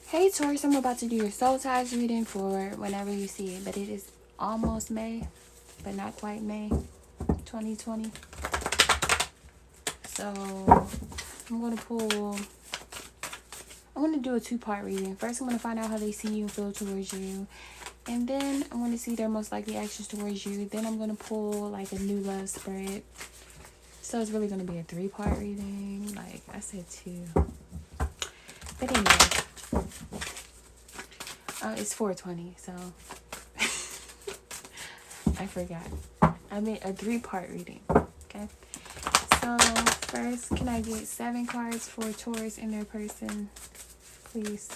Hey Taurus, I'm about to do your soul ties reading for whenever you see it, but it is almost May, but not quite May 2020. So I'm going to do a two-part reading. First, I'm going to find out how they see you and feel towards you. And then I'm going to see their most likely actions towards you. Then I'm going to pull like a new love spread. So it's really going to be a three-part reading. Like I said, two. But anyway. It's 420, so I forgot. I meant a three-part reading. Okay. So first, can I get 7 cards for Taurus and their person, please?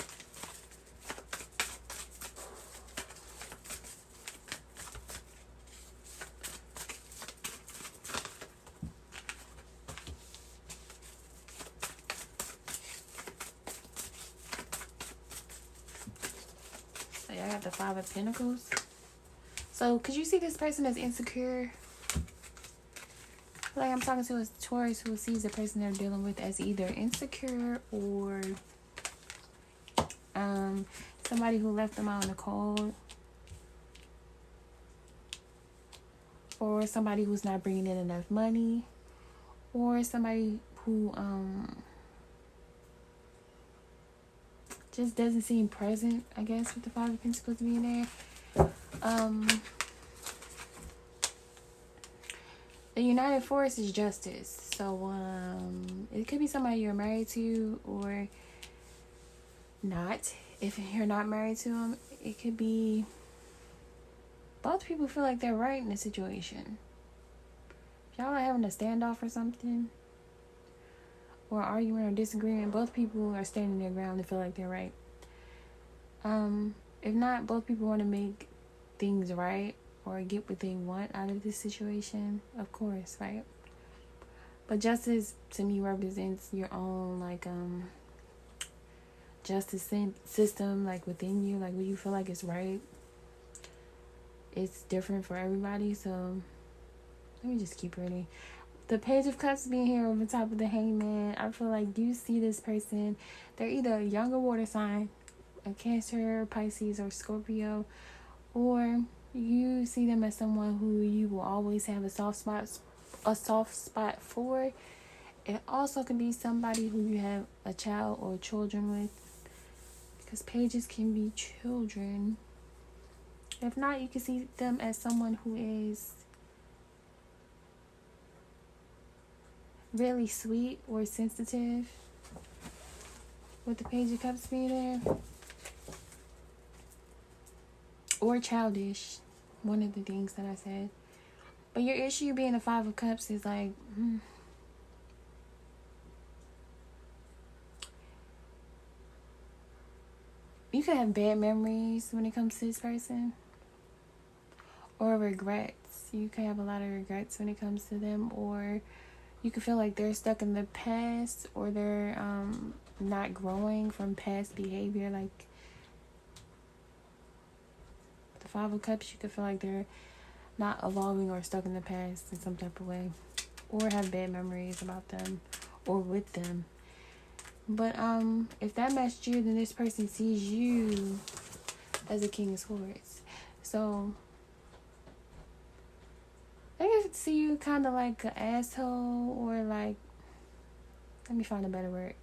So I got the 5 of Pentacles. So could you see this person as insecure? Like I'm talking to a Taurus who sees the person they're dealing with as either insecure or somebody who left them out in the cold, or somebody who's not bringing in enough money, or somebody who just doesn't seem present, I guess, with the 5 of Pentacles being there. The United Force is justice. So it could be somebody you're married to or not. If you're not married to them, it could be both people feel like they're right in the situation. If y'all are having a standoff or something, or argument or disagreement, both people are standing their ground and feel like they're right. If not, both people want to make things right or get what they want out of this situation, of course, right? But justice to me represents your own like justice system, like within you, like what you feel like is right. It's different for everybody, so let me just keep reading. The Page of Cups being here over the top of the Hangman, I feel like you see this person, they're either a younger water sign, a Cancer, Pisces, or Scorpio, or you see them as someone who you will always have a soft spot for. It also could be somebody who you have a child or children with, because pages can be children. If not, you can see them as someone who is really sweet or sensitive, with the Page of Cups being there, or childish, one of the things that I said. But your issue being the 5 of Cups is like you could have bad memories when it comes to this person, or regrets. You could have a lot of regrets when it comes to them, or you could feel like they're stuck in the past, or they're not growing from past behavior. Like the 5 of Cups, you could feel like they're not evolving or stuck in the past in some type of way, or have bad memories about them or with them. But if that matched you, then this person sees you as a King of Swords. So they can see you kind of like an asshole, or like, let me find a better word,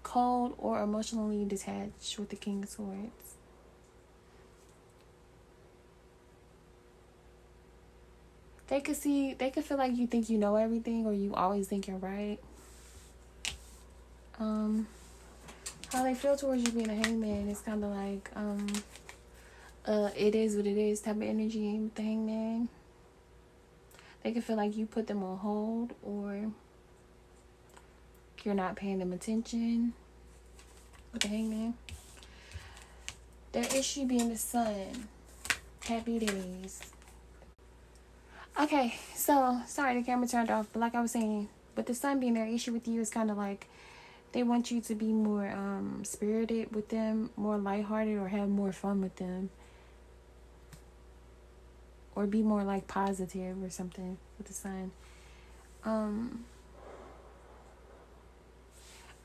cold or emotionally detached with the King of Swords. They could feel like you think you know everything, or you always think you're right. How they feel towards you being a Hangman is kind of like it is what it is type of energy with the Hangman. They could feel like you put them on hold, or you're not paying them attention with the Hangman. Their issue being the Sun. Happy days. Okay, so sorry the camera turned off, but like I was saying, with the Sun being their issue with you, is kind of like they want you to be more spirited with them, more lighthearted, or have more fun with them, or be more like positive or something with the Sun.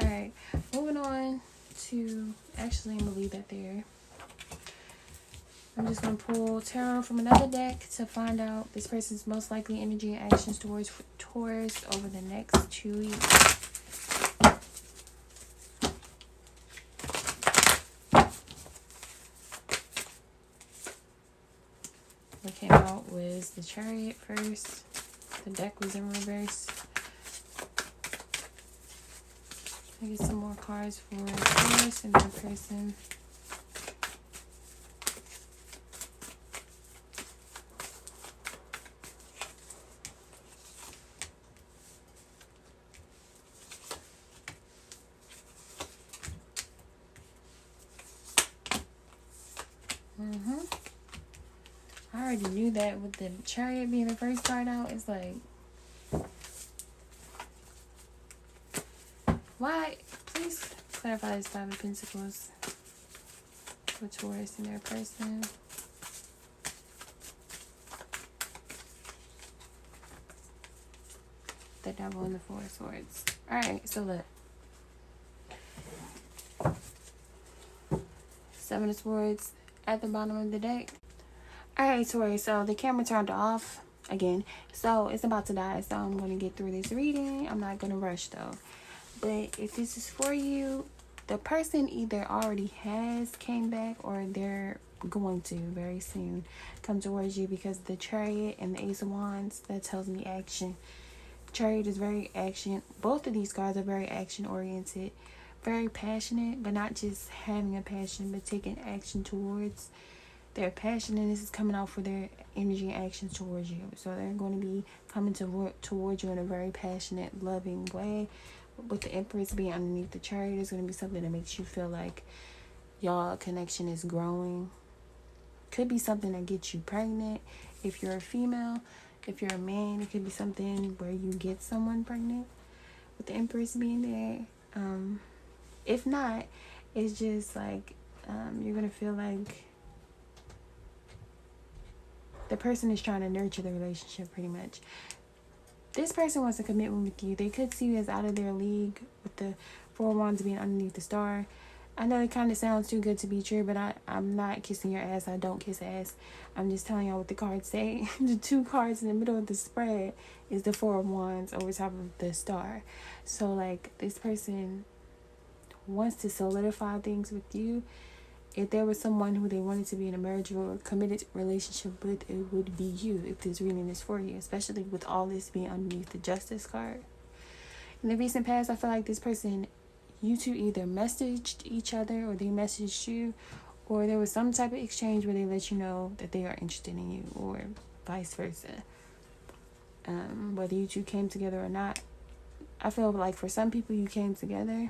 Alright, moving on to, actually I'm gonna leave that there. I'm just gonna pull tarot from another deck to find out this person's most likely energy and actions towards Taurus over the next 2 weeks. What came out was the Chariot first. The deck was in reverse. I get some more cards for Taurus and their person. I already knew that with the Chariot being the first card out. It's like, why? Please clarify this Five of Pentacles for Taurus and their person. The Devil and the Four of Swords. Alright, so look. Seven of Swords at the bottom of the deck. Alright, Taurus, so the camera turned off again. So it's about to die, so I'm going to get through this reading. I'm not going to rush though. But if this is for you, the person either already has came back or they're going to very soon come towards you, because the Chariot and the Ace of Wands, that tells me action. Chariot is very action. Both of these cards are very action oriented, very passionate, but not just having a passion, but taking action towards their passion. And this is coming out for their energy and actions towards you. So they're going to be coming towards you in a very passionate, loving way. With the Empress being underneath the Chariot, is going to be something that makes you feel like y'all connection is growing. Could be something that gets you pregnant if you're a female. If you're a man, it could be something where you get someone pregnant with the Empress being there. If not, it's just like you're going to feel like the person is trying to nurture the relationship pretty much. This person wants a commitment with you. They could see you as out of their league with the Four of Wands being underneath the Star. I know it kind of sounds too good to be true, but I'm not kissing your ass. I don't kiss ass. I'm just telling y'all what the cards say. The two cards in the middle of the spread is the Four of Wands over top of the Star. So, like, this person wants to solidify things with you. If there was someone who they wanted to be in a marriage or committed relationship with, it would be you if this reading is for you, especially with all this being underneath the Justice card. In the recent past, I feel like this person, you two either messaged each other or they messaged you, or there was some type of exchange where they let you know that they are interested in you, or vice versa. Whether you two came together or not, I feel like for some people you came together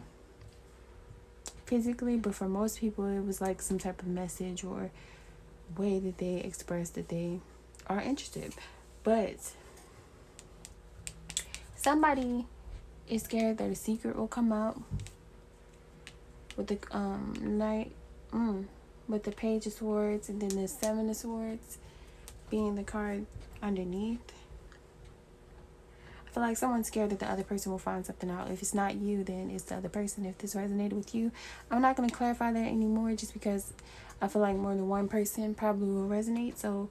physically, but for most people it was like some type of message or way that they expressed that they are interested. But somebody is scared that a secret will come out with the with the Page of Swords and then the Seven of Swords being the card underneath. I feel like someone's scared that the other person will find something out. If it's not you, then it's the other person. If this resonated with you, I'm not going to clarify that anymore, just because I feel like more than one person probably will resonate. So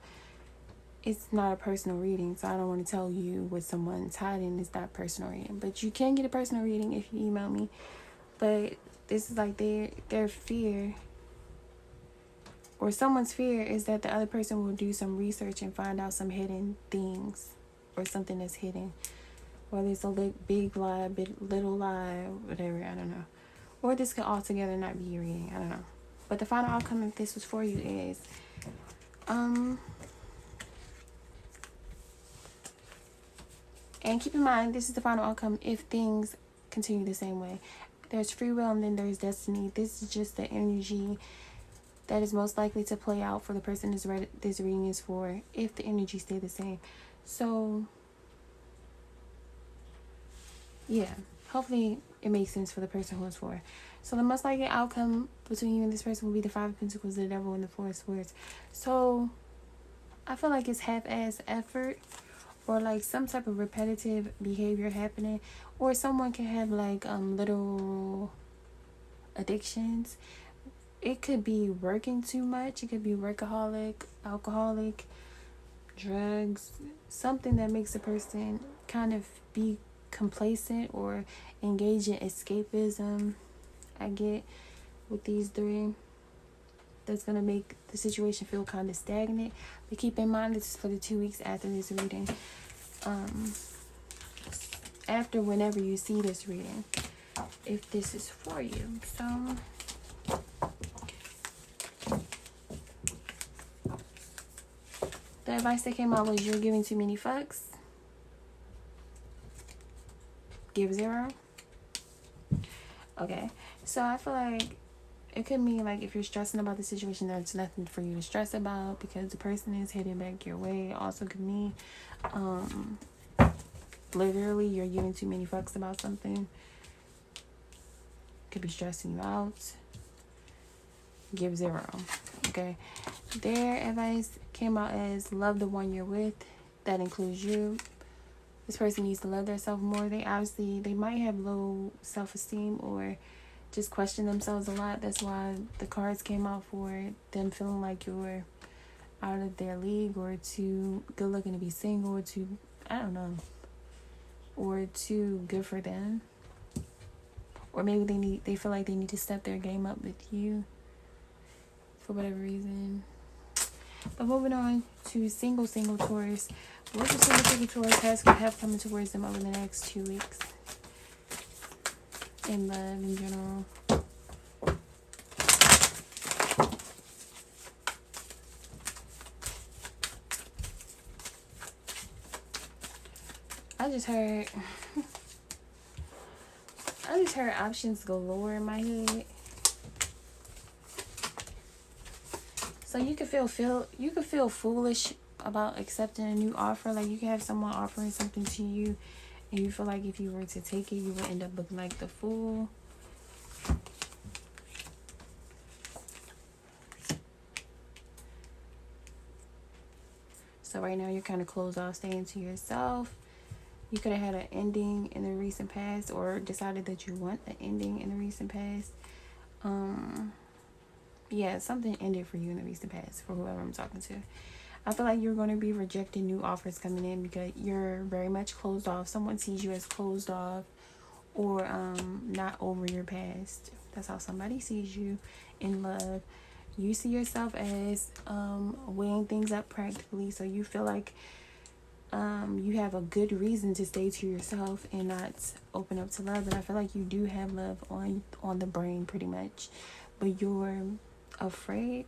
it's not a personal reading, so I don't want to tell you what someone's hiding. It's not personal reading, but you can get a personal reading if you email me. But this is like their fear, or someone's fear, is that the other person will do some research and find out some hidden things or something that's hidden. Whether it's a big lie, little lie, whatever, I don't know. Or this could altogether not be your reading, I don't know. But the final outcome, if this was for you, is and keep in mind, this is the final outcome if things continue the same way. There's free will and then there's destiny. This is just the energy that is most likely to play out for the person this reading is for, if the energy stay the same. So yeah, hopefully it makes sense for the person who it's for. So the most likely outcome between you and this person will be the Five of Pentacles, the Devil, and the Four of Swords. So I feel like it's half-ass effort, or like some type of repetitive behavior happening, or someone can have like little addictions. It could be working too much, it could be workaholic, alcoholic, drugs, something that makes a person kind of be complacent or engage in escapism. I get with these three, that's going to make the situation feel kind of stagnant. But keep in mind, this is for the 2 weeks after this reading. After whenever you see this reading, if this is for you. So the advice that came out was, you're giving too many fucks. Give 0. Okay, so I feel like it could mean like if you're stressing about the situation, there's nothing for you to stress about because the person is heading back your way. It also could mean literally you're giving too many fucks about something. Could be stressing you out. Give 0. Okay, their advice came out as, love the one you're with. That includes you. This person needs to love themselves more. They might have low self-esteem or just question themselves a lot. That's why the cards came out for them feeling like you're out of their league, or too good looking to be single, or too, I don't know, or too good for them, or maybe they feel like they need to step their game up with you for whatever reason. But moving on to single Taurus. What the single Taurus have coming towards them over the next 2 weeks? In love in general. I just heard options galore in my head. So you could feel foolish about accepting a new offer. Like you can have someone offering something to you, and you feel like if you were to take it, you would end up looking like the fool. So right now you're kind of closed off, staying to yourself. You could have had an ending in the recent past, or decided that you want an ending in the recent past. Yeah, something ended for you in the recent past, for whoever I'm talking to. I feel like you're going to be rejecting new offers coming in because you're very much closed off. Someone sees you as closed off, or not over your past. That's how somebody sees you in love. You see yourself as weighing things up practically, so you feel like you have a good reason to stay to yourself and not open up to love. And I feel like you do have love on the brain pretty much, but you're afraid.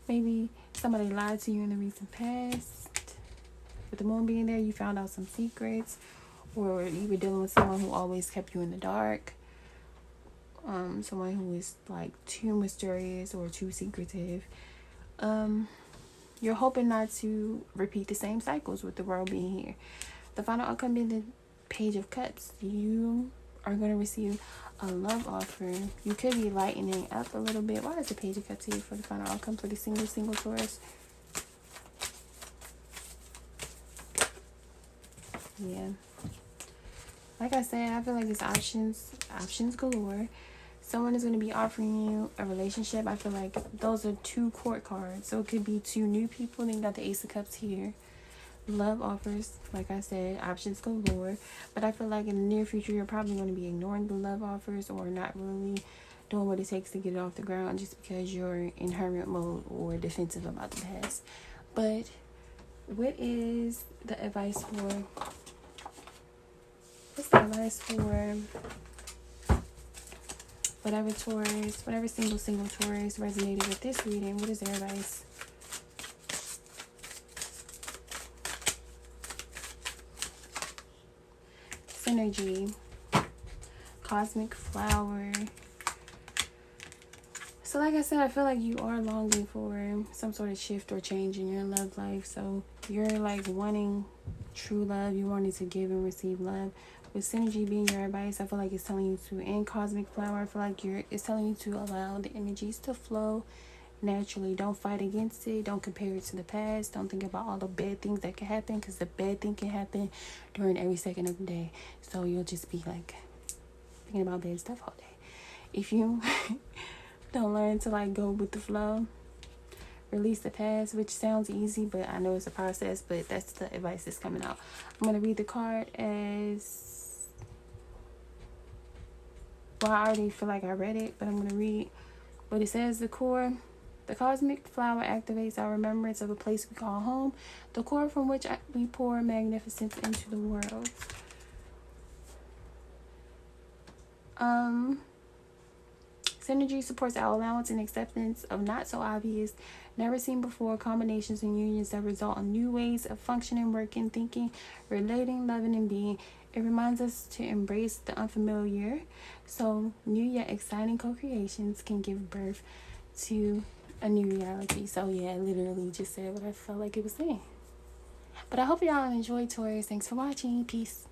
Maybe somebody lied to you in the recent past. With the moon being there, you found out some secrets, or you were dealing with someone who always kept you in the dark. Someone who is like too mysterious or too secretive. You're hoping not to repeat the same cycles with the world being here. The final outcome being the Page of Cups. You are going to receive a love offer. You could be lightening up a little bit. Why is the Page of Cups here for the final outcome for the single Taurus? Yeah. Like I said, I feel like it's options galore. Someone is going to be offering you a relationship. I feel like those are 2 court cards. So it could be 2 new people. Then you got the Ace of Cups here. Love offers, like I said, options galore. But I feel like in the near future, you're probably going to be ignoring the love offers, or not really doing what it takes to get it off the ground, just because you're in hermit mode or defensive about the past. But what is the advice for... What's the advice for whatever Taurus, whatever single Taurus resonated with this reading? What is their advice? Synergy, cosmic flower. So like I said, I feel like you are longing for some sort of shift or change in your love life. So you're like wanting true love. You wanting to give and receive love. With synergy being your advice, I feel like it's telling you to, and cosmic flower, I feel like it's telling you to allow the energies to flow naturally. Don't fight against it. Don't compare it to the past. Don't think about all the bad things that can happen, because the bad thing can happen during every second of the day. So you'll just be like thinking about bad stuff all day if you don't learn to like go with the flow. Release the past, which sounds easy, but I know it's a process. But that's the advice that's coming out. I'm going to read the card as well. I already feel like I read it, but I'm going to read what it says. The core. The cosmic flower activates our remembrance of a place we call home, the core from which we pour magnificence into the world. Synergy supports our allowance and acceptance of not so obvious, never seen before combinations and unions that result in new ways of functioning, working, thinking, relating, loving, and being. It reminds us to embrace the unfamiliar, so new yet exciting co-creations can give birth to a new reality. So yeah, I literally just said what I felt like it was saying. But I hope y'all enjoyed, Taurus. Thanks for watching. Peace.